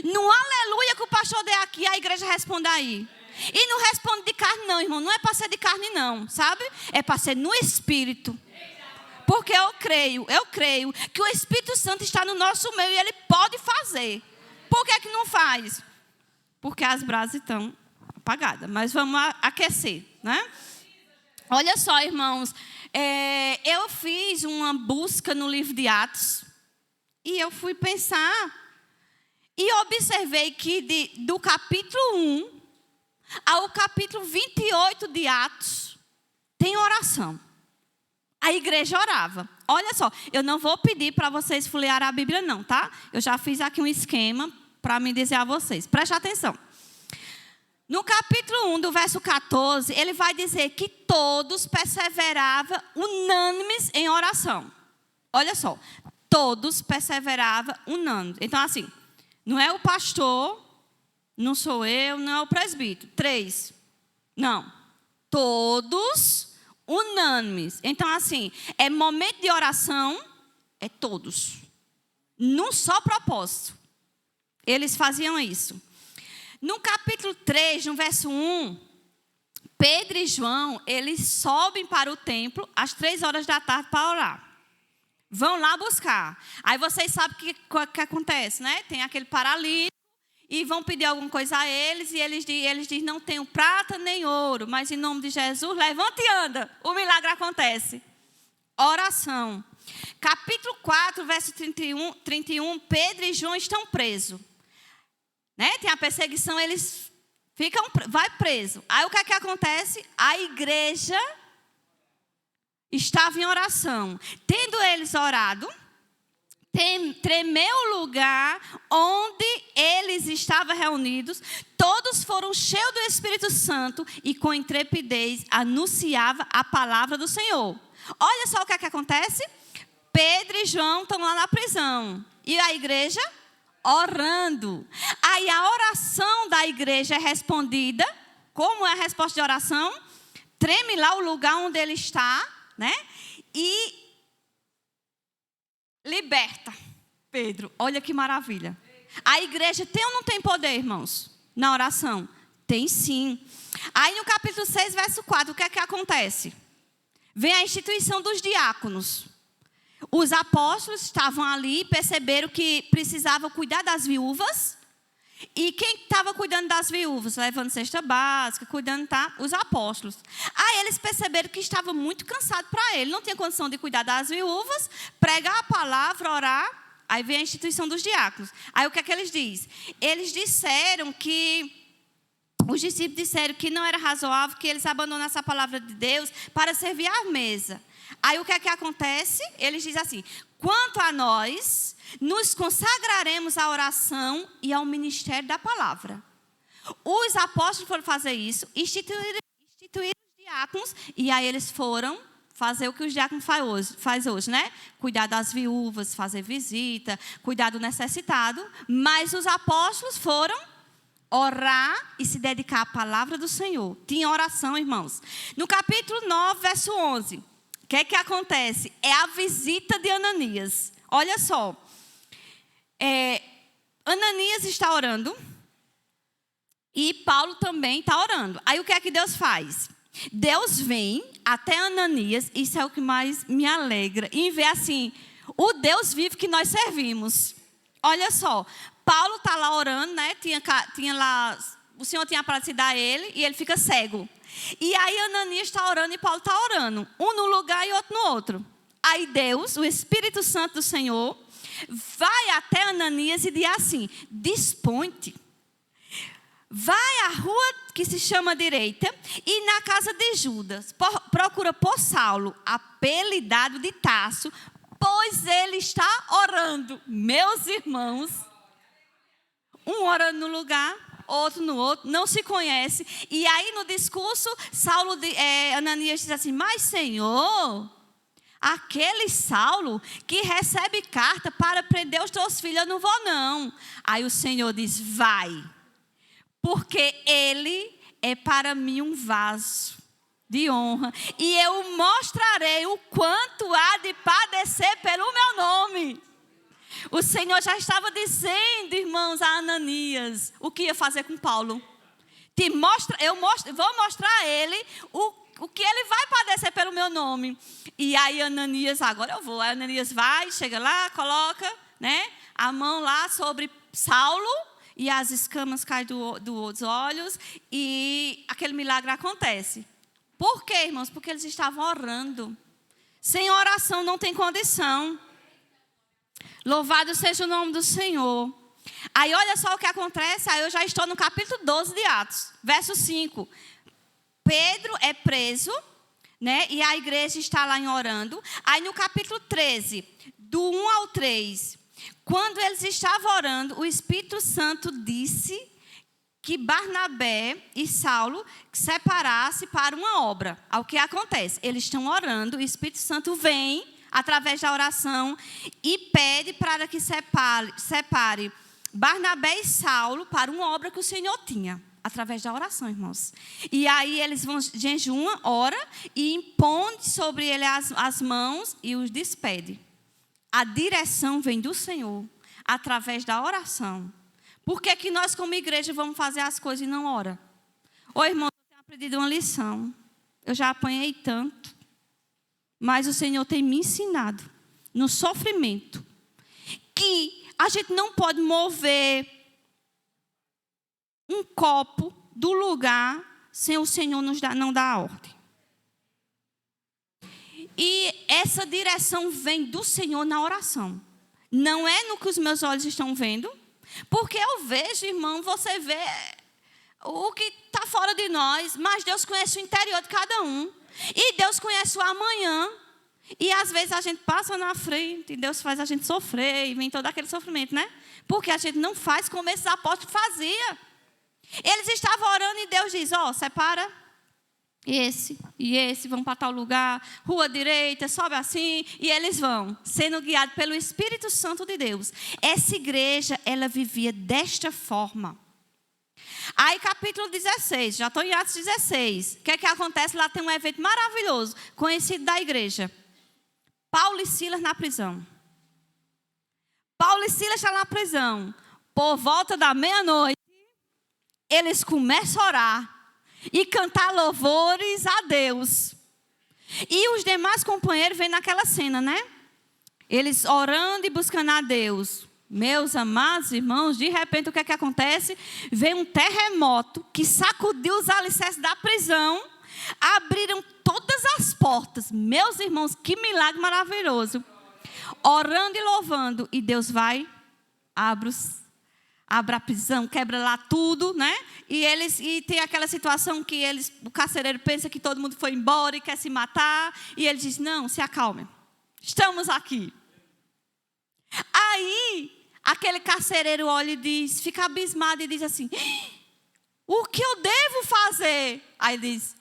No aleluia que o pastor der aqui, a igreja responde aí. E não responde de carne não, irmão. Não é para ser de carne não, sabe? É para ser no Espírito. Porque eu creio que o Espírito Santo está no nosso meio e Ele pode fazer. Por que não faz? Porque as brasas estão apagadas. Mas vamos aquecer, né? Olha só, irmãos. Eu fiz uma busca no livro de Atos. E eu fui pensar. E observei que do capítulo 1 ao capítulo 28 de Atos, tem oração. A igreja orava. Olha só, eu não vou pedir para vocês folhear a Bíblia não, tá? Eu já fiz aqui um esquema para me dizer a vocês. Preste atenção. No capítulo 1, do verso 14, ele vai dizer que todos perseveravam unânimes em oração. Olha só, todos perseveravam unânimes. Então, assim, não é o pastor, não sou eu, não é o presbítero. 3, não. Todos unânimes. Então, assim, é momento de oração, é todos. Num só propósito. Eles faziam isso. No capítulo 3, no verso 1, Pedro e João, eles sobem para o templo às 3 horas da tarde para orar. Vão lá buscar. Aí vocês sabem o que acontece, né? Tem aquele paralítico e vão pedir alguma coisa a eles. E eles dizem, não tenho prata nem ouro, mas em nome de Jesus, levanta e anda. O milagre acontece. Oração. Capítulo 4, verso 31, Pedro e João estão presos. Né? Tem a perseguição, eles vai preso. Aí o que é que acontece? A igreja estava em oração. Tendo eles orado, tremeu o lugar onde eles estavam reunidos. Todos foram cheios do Espírito Santo e com intrepidez anunciava a palavra do Senhor. Olha só o que é que acontece. Pedro e João estão lá na prisão. E a igreja orando. Aí a oração da igreja é respondida. Como é a resposta de oração? Treme lá o lugar onde ele está, né? E liberta Pedro. Olha que maravilha. A igreja tem ou não tem poder, irmãos? Na oração? Tem sim. Aí no capítulo 6, verso 4, o que é que acontece? Vem a instituição dos diáconos. Os apóstolos estavam ali, perceberam que precisavam cuidar das viúvas. E quem estava cuidando das viúvas? Levando cesta básica, cuidando, tá? Os apóstolos. Aí eles perceberam que estava muito cansado para ele. Não tinha condição de cuidar das viúvas, pregar a palavra, orar. Aí vem a instituição dos diáconos. Aí o que é que eles dizem? Eles disseram que... Os discípulos disseram que não era razoável que eles abandonassem a palavra de Deus para servir à mesa. Aí o que é que acontece? Eles dizem assim: quanto a nós, nos consagraremos à oração e ao ministério da palavra. Os apóstolos foram fazer isso, instituíram os diáconos, e aí eles foram fazer o que os diáconos faz hoje, né? Cuidar das viúvas, fazer visita, cuidar do necessitado. Mas os apóstolos foram orar e se dedicar à palavra do Senhor. Tinha oração, irmãos. No capítulo 9, verso 11, o que é que acontece? É a visita de Ananias. Olha só. Ananias está orando e Paulo também está orando. Aí o que é que Deus faz? Deus vem até Ananias, isso é o que mais me alegra, e vê assim, o Deus vivo que nós servimos. Olha só. Paulo está lá orando, né? Tinha lá, o Senhor tinha aparecido a ele e ele fica cego. E aí Ananias está orando e Paulo está orando. Um no lugar e outro no outro. Aí Deus, o Espírito Santo do Senhor, vai até Ananias e diz assim: dispõe-te. Vai à rua que se chama direita e na casa de Judas. Procura por Saulo, apelidado de Tarso, pois ele está orando. Meus irmãos... Um orando no lugar, outro no outro, não se conhece. E aí no discurso, Ananias diz assim: mas Senhor, aquele Saulo que recebe carta para prender os teus filhos, eu não vou não. Aí o Senhor diz: vai, porque ele é para mim um vaso de honra. E eu mostrarei o quanto há de padecer pelo meu nome. O Senhor já estava dizendo, irmãos, a Ananias o que ia fazer com Paulo. Vou mostrar a ele o que ele vai padecer pelo meu nome. E aí Ananias, agora eu vou. Aí Ananias vai, chega lá, coloca, né, a mão lá sobre Saulo e as escamas caem dos olhos e aquele milagre acontece. Por quê, irmãos? Porque eles estavam orando. Sem oração não tem condição. Louvado seja o nome do Senhor. Aí olha só o que acontece. Aí eu já estou no capítulo 12 de Atos, verso 5. Pedro é preso, né? E a igreja está lá orando. Aí no capítulo 13, do 1 ao 3, quando eles estavam orando, o Espírito Santo disse que Barnabé e Saulo separassem para uma obra. O que acontece? Eles estão orando, o Espírito Santo vem através da oração e pede para que separe Barnabé e Saulo para uma obra que o Senhor tinha, através da oração, irmãos. E aí eles vão, jejuam, ora e impõem sobre ele as mãos e os despede. A direção vem do Senhor, através da oração. Por que que nós, como igreja, vamos fazer as coisas e não ora? Ô, irmão, eu tenho aprendido uma lição. Eu já apanhei tanto. Mas o Senhor tem me ensinado, no sofrimento, que a gente não pode mover um copo do lugar sem o Senhor não dar a ordem. E essa direção vem do Senhor na oração. Não é no que os meus olhos estão vendo. Porque eu vejo, irmão, você vê o que está fora de nós, mas Deus conhece o interior de cada um. E Deus conhece o amanhã. E às vezes a gente passa na frente e Deus faz a gente sofrer e vem todo aquele sofrimento, né? Porque a gente não faz como esses apóstolos faziam. Eles estavam orando e Deus diz, separa esse e esse, vão para tal lugar, rua direita, sobe assim, e eles vão, sendo guiados pelo Espírito Santo de Deus. Essa igreja, ela vivia desta forma. Aí capítulo 16, já estou em Atos 16. O que é que acontece? Lá tem um evento maravilhoso, conhecido da igreja. Paulo e Silas na prisão. Paulo e Silas estão na prisão. Por volta da meia-noite, eles começam a orar e cantar louvores a Deus. E os demais companheiros vêm naquela cena, né? Eles orando e buscando a Deus. Meus amados irmãos, de repente o que é que acontece? Vem um terremoto que sacudiu os alicerces da prisão, abriram todas as portas. Meus irmãos, que milagre maravilhoso. Orando e louvando, e Deus vai, abre a prisão, quebra lá tudo, né? E tem aquela situação que o carcereiro pensa que todo mundo foi embora e quer se matar. E ele diz, não, se acalme, estamos aqui. Aí, aquele carcereiro olha e diz, fica abismado e diz assim, o que eu devo fazer? Aí ele diz,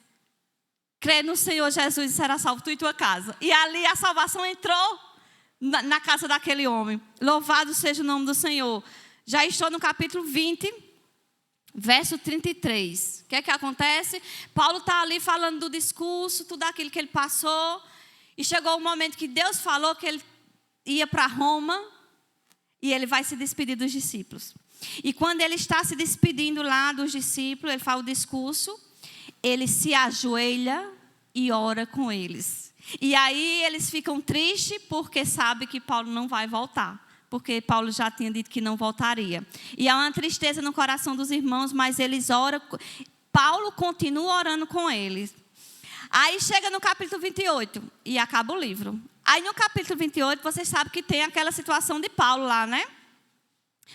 crê no Senhor Jesus e será salvo tu e tua casa. E ali a salvação entrou na casa daquele homem. Louvado seja o nome do Senhor. Já estou no capítulo 20, verso 33. O que é que acontece? Paulo está ali falando do discurso, tudo aquilo que ele passou. E chegou o momento que Deus falou que ele ia para Roma e ele vai se despedir dos discípulos. E quando ele está se despedindo lá dos discípulos, ele fala o discurso, ele se ajoelha e ora com eles. E aí eles ficam tristes porque sabem que Paulo não vai voltar. Porque Paulo já tinha dito que não voltaria. E há uma tristeza no coração dos irmãos, mas eles oram. Paulo continua orando com eles. Aí chega no capítulo 28 e acaba o livro. Aí no capítulo 28, vocês sabem que tem aquela situação de Paulo lá, né?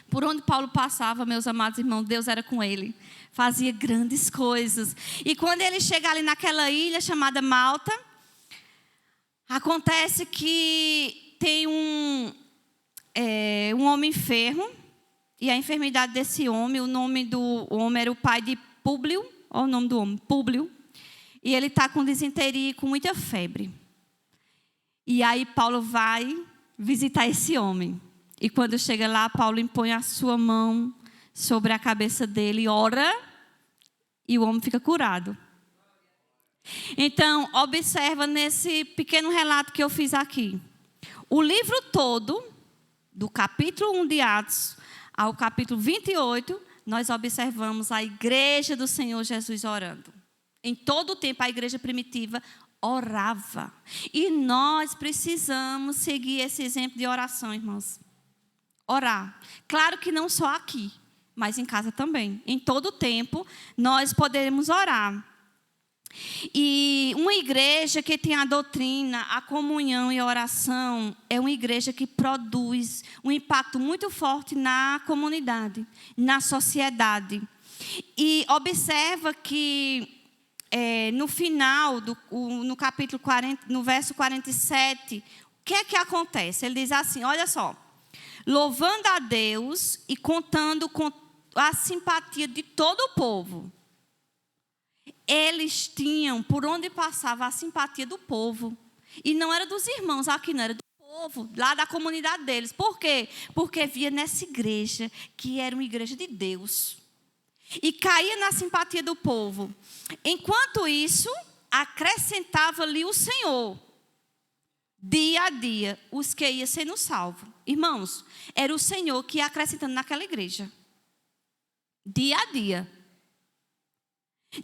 Por onde Paulo passava, meus amados irmãos, Deus era com ele. Fazia grandes coisas. E quando ele chega ali naquela ilha chamada Malta, acontece que tem um homem enfermo, e a enfermidade desse homem, o nome do homem era o pai de Públio, olha o nome do homem, Públio, e ele está com disenteria e com muita febre. E aí Paulo vai visitar esse homem, e quando chega lá, Paulo impõe a sua mão sobre a cabeça dele, ora, e o homem fica curado. Então, observa nesse pequeno relato que eu fiz aqui, o livro todo, do capítulo 1 de Atos ao capítulo 28, nós observamos a igreja do Senhor Jesus orando. Em todo o tempo, a igreja primitiva orava. E nós precisamos seguir esse exemplo de oração, irmãos. Orar. Claro que não só aqui, mas em casa também. Em todo o tempo, nós podemos orar. E uma igreja que tem a doutrina, a comunhão e a oração, é uma igreja que produz um impacto muito forte na comunidade, na sociedade. E observa que no final, no capítulo 40, no verso 47, o que é que acontece? Ele diz assim, olha só, louvando a Deus e contando com a simpatia de todo o povo. Eles tinham, por onde passava, a simpatia do povo. E não era dos irmãos aqui, não, era do povo, lá da comunidade deles. Por quê? Porque via nessa igreja, que era uma igreja de Deus. E caía na simpatia do povo. Enquanto isso, acrescentava-lhe o Senhor, dia a dia, os que iam sendo salvos. Irmãos, era o Senhor que ia acrescentando naquela igreja. Dia a dia.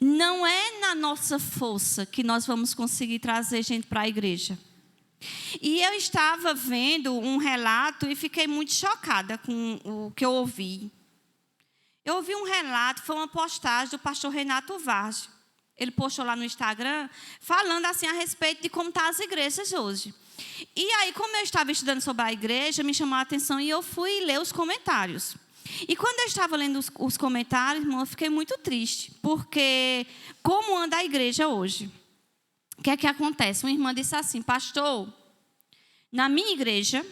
Não é na nossa força que nós vamos conseguir trazer gente para a igreja. E eu estava vendo um relato e fiquei muito chocada com o que eu ouvi. Eu ouvi um relato, foi uma postagem do pastor Renato Vargas. Ele postou lá no Instagram, falando assim a respeito de como estão as igrejas hoje. E aí, como eu estava estudando sobre a igreja, me chamou a atenção e eu fui ler os comentários. E quando eu estava lendo os comentários, irmão, eu fiquei muito triste. Porque como anda a igreja hoje? O que é que acontece? Uma irmã disse assim: pastor, na minha igreja,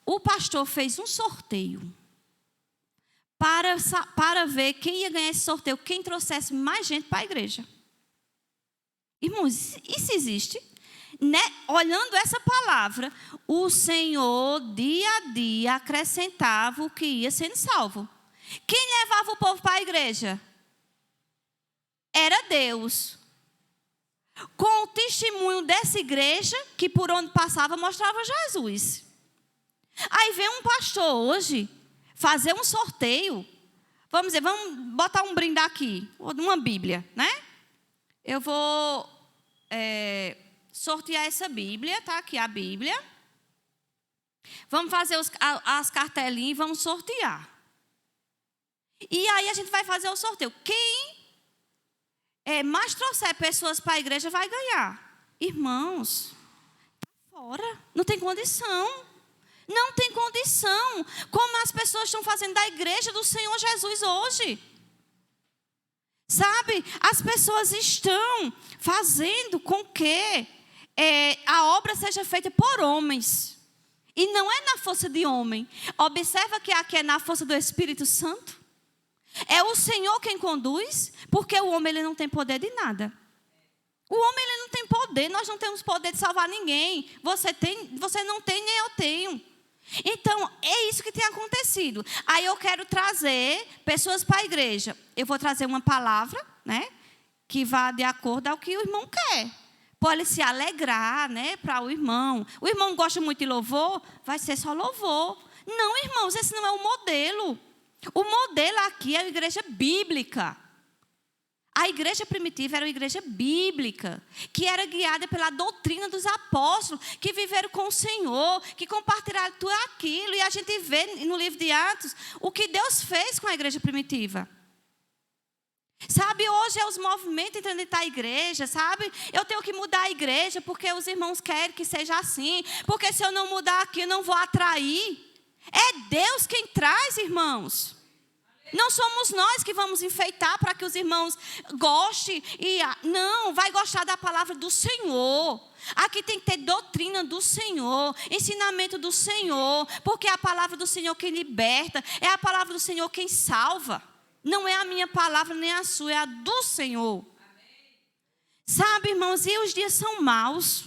o pastor fez um sorteio para ver quem ia ganhar esse sorteio, quem trouxesse mais gente para a igreja. Irmãos, isso existe? Né? Olhando essa palavra, o Senhor, dia a dia, acrescentava o que ia sendo salvo. Quem levava o povo para a igreja? Era Deus. Com o testemunho dessa igreja, que por onde passava, mostrava Jesus. Aí vem um pastor hoje fazer um sorteio. Vamos botar um brinde aqui, uma Bíblia, né? Eu vou sortear essa Bíblia, tá aqui a Bíblia. Vamos fazer as cartelinhas e vamos sortear. E aí a gente vai fazer o sorteio. Quem mais trouxer pessoas para a igreja vai ganhar. Irmãos, tá fora, não tem condição. Não tem condição. Como as pessoas estão fazendo da igreja do Senhor Jesus hoje. Sabe, as pessoas estão fazendo com que a obra seja feita por homens. E não é na força de homem. Observa que aqui é na força do Espírito Santo. É o Senhor quem conduz, porque o homem ele não tem poder de nada. O homem ele não tem poder, nós não temos poder de salvar ninguém. Você não tem, nem eu tenho. Então, é isso que tem acontecido. Aí eu quero trazer pessoas para a igreja. Eu vou trazer uma palavra, né, que vá de acordo ao que o irmão quer. Pode se alegrar, né, para o irmão. O irmão gosta muito de louvor, vai ser só louvor. Não, irmãos, esse não é o modelo. O modelo aqui é a igreja bíblica. A igreja primitiva era uma igreja bíblica, que era guiada pela doutrina dos apóstolos, que viveram com o Senhor, que compartilharam tudo aquilo. E a gente vê no livro de Atos o que Deus fez com a igreja primitiva. Sabe, hoje é os movimentos entrando dentro da igreja, sabe? Eu tenho que mudar a igreja porque os irmãos querem que seja assim. Porque se eu não mudar aqui, eu não vou atrair. É Deus quem traz, irmãos. Não somos nós que vamos enfeitar para que os irmãos gostem. Não, vai gostar da palavra do Senhor. Aqui tem que ter doutrina do Senhor, ensinamento do Senhor. Porque é a palavra do Senhor quem liberta, é a palavra do Senhor quem salva. Não é a minha palavra nem a sua, é a do Senhor. Sabe, irmãos, e os dias são maus.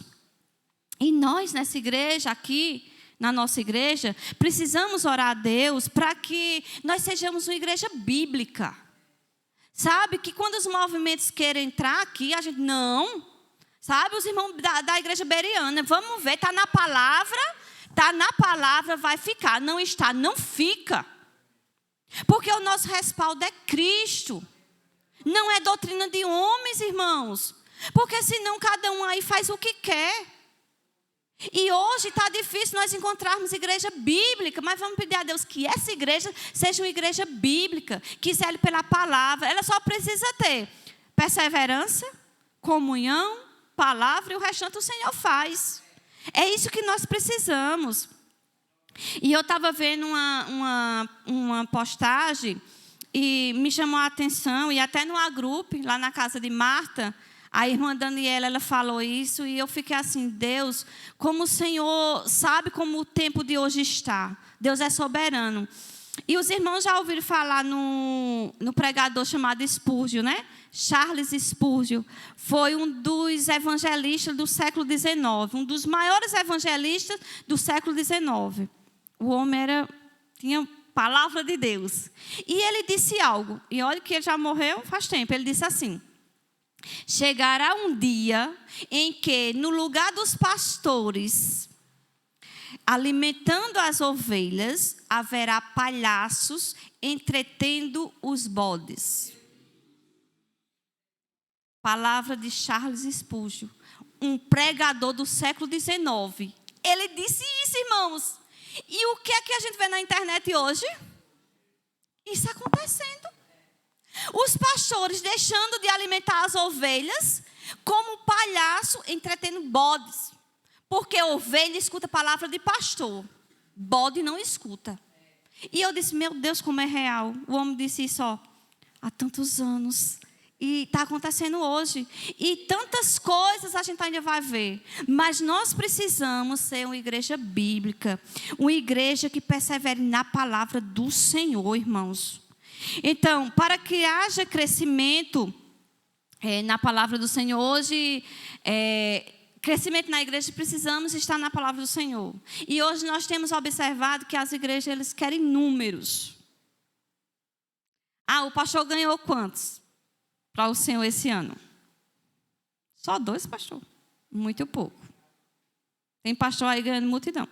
E nós nessa igreja aqui, na nossa igreja, precisamos orar a Deus para que nós sejamos uma igreja bíblica. Sabe, que quando os movimentos querem entrar aqui, a gente, não. Sabe, os irmãos da igreja beriana, vamos ver, está na palavra, vai ficar. Não está, não fica. Porque o nosso respaldo é Cristo. Não é doutrina de homens, irmãos. Porque senão cada um aí faz o que quer. E hoje está difícil nós encontrarmos igreja bíblica, mas vamos pedir a Deus que essa igreja seja uma igreja bíblica, que zele pela palavra. Ela só precisa ter perseverança, comunhão, palavra, e o restante o Senhor faz. É isso que nós precisamos. E eu estava vendo uma postagem e me chamou a atenção, e até no agrupe, lá na casa de Marta, a irmã Daniela, ela falou isso, e eu fiquei assim, Deus, como o Senhor sabe como o tempo de hoje está. Deus é soberano. E os irmãos já ouviram falar no pregador chamado Spurgeon, né? Charles Spurgeon. Foi um dos evangelistas do século XIX. Um dos maiores evangelistas do século XIX. O homem tinha palavra de Deus. E ele disse algo. E olha que ele já morreu faz tempo. Ele disse assim: chegará um dia em que, no lugar dos pastores alimentando as ovelhas, haverá palhaços entretendo os bodes. Palavra de Charles Spurgeon, um pregador do século XIX. Ele disse isso, irmãos. E o que é que a gente vê na internet hoje? Isso acontecendo. Os pastores deixando de alimentar as ovelhas, como um palhaço entretendo bodes. Porque ovelha escuta a palavra de pastor, bode não escuta. E eu disse, meu Deus, como é real. O homem disse isso há tantos anos. E está acontecendo hoje. E tantas coisas a gente ainda vai ver. Mas nós precisamos ser uma igreja bíblica. Uma igreja que persevere na palavra do Senhor, irmãos. Então, para que haja crescimento na palavra do Senhor, hoje... crescimento na igreja, precisamos estar na palavra do Senhor. E hoje nós temos observado que as igrejas, eles querem números. O pastor ganhou quantos para o Senhor esse ano? Só 2, pastor. Muito pouco. Tem pastor aí ganhando multidão.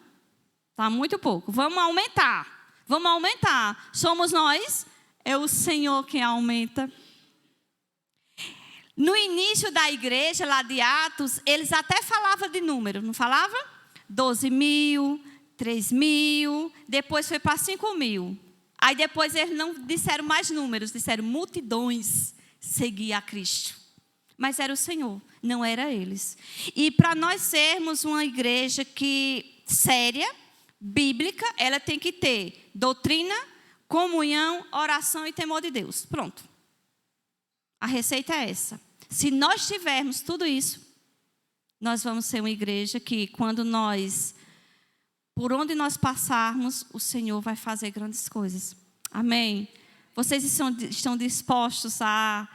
Está muito pouco. Vamos aumentar. Vamos aumentar. Somos nós, é o Senhor quem aumenta. No início da igreja, lá de Atos, eles até falavam de número, não falava? 12.000, 3.000, depois foi para 5.000. Aí depois eles não disseram mais números, disseram multidões seguiam a Cristo. Mas era o Senhor, não era eles. E para nós sermos uma igreja séria, bíblica, ela tem que ter doutrina, comunhão, oração e temor de Deus. Pronto. A receita é essa. Se nós tivermos tudo isso, nós vamos ser uma igreja que, por onde nós passarmos, o Senhor vai fazer grandes coisas. Amém? Vocês estão dispostos a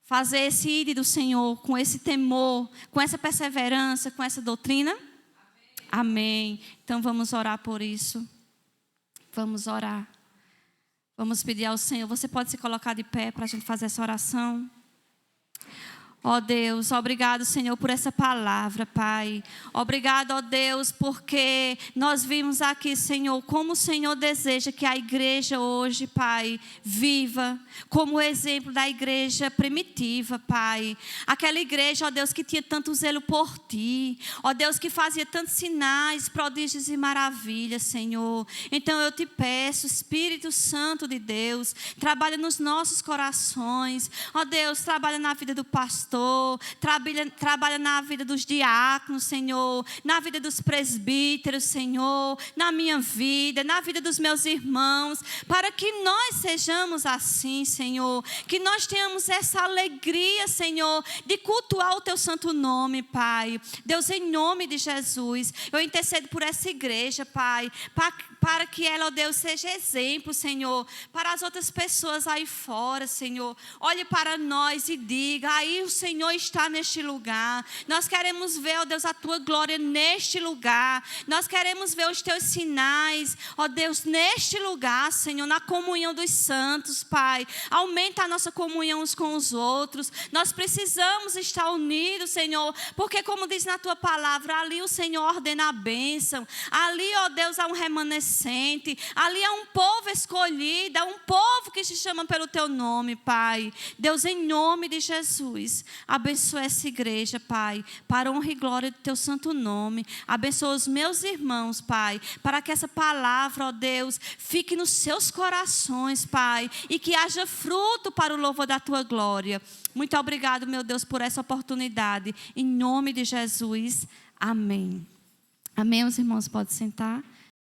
fazer esse ir do Senhor com esse temor, com essa perseverança, com essa doutrina? Amém. Então vamos orar por isso. Vamos orar. Vamos pedir ao Senhor. Você pode se colocar de pé para a gente fazer essa oração? Ó Deus, obrigado, Senhor, por essa palavra, Pai. Obrigado, ó Deus, porque nós vimos aqui, Senhor, como o Senhor deseja que a igreja hoje, Pai, viva como o exemplo da igreja primitiva, Pai. Aquela igreja, ó Deus, que tinha tanto zelo por Ti. Ó Deus, que fazia tantos sinais, prodígios e maravilhas, Senhor. Então eu te peço, Espírito Santo de Deus, trabalha nos nossos corações. Ó Deus, trabalha na vida do pastor. Trabalha na vida dos diáconos, Senhor, na vida dos presbíteros, Senhor, na minha vida, na vida dos meus irmãos, para que nós sejamos assim, Senhor, que nós tenhamos essa alegria, Senhor, de cultuar o Teu santo nome, Pai. Deus, em nome de Jesus, eu intercedo por essa igreja, Pai, para que ela, ó Deus, seja exemplo, Senhor, para as outras pessoas aí fora, Senhor. Olhe para nós e diga, aí o Senhor está neste lugar. Nós queremos ver, ó Deus, a Tua glória neste lugar. Nós queremos ver os Teus sinais, ó Deus, neste lugar, Senhor, na comunhão dos santos, Pai. Aumenta a nossa comunhão uns com os outros. Nós precisamos estar unidos, Senhor, porque como diz na Tua palavra, ali o Senhor ordena a bênção. Ali, ó Deus, há um remanescente. Ali há um povo escolhido, há um povo que se chama pelo Teu nome, Pai. Deus, em nome de Jesus, abençoa essa igreja, Pai, para a honra e glória do Teu santo nome. Abençoa os meus irmãos, Pai, para que essa palavra, ó Deus, fique nos seus corações, Pai, e que haja fruto para o louvor da Tua glória. Muito obrigado, meu Deus, por essa oportunidade. Em nome de Jesus, amém. Amém, os irmãos podem sentar.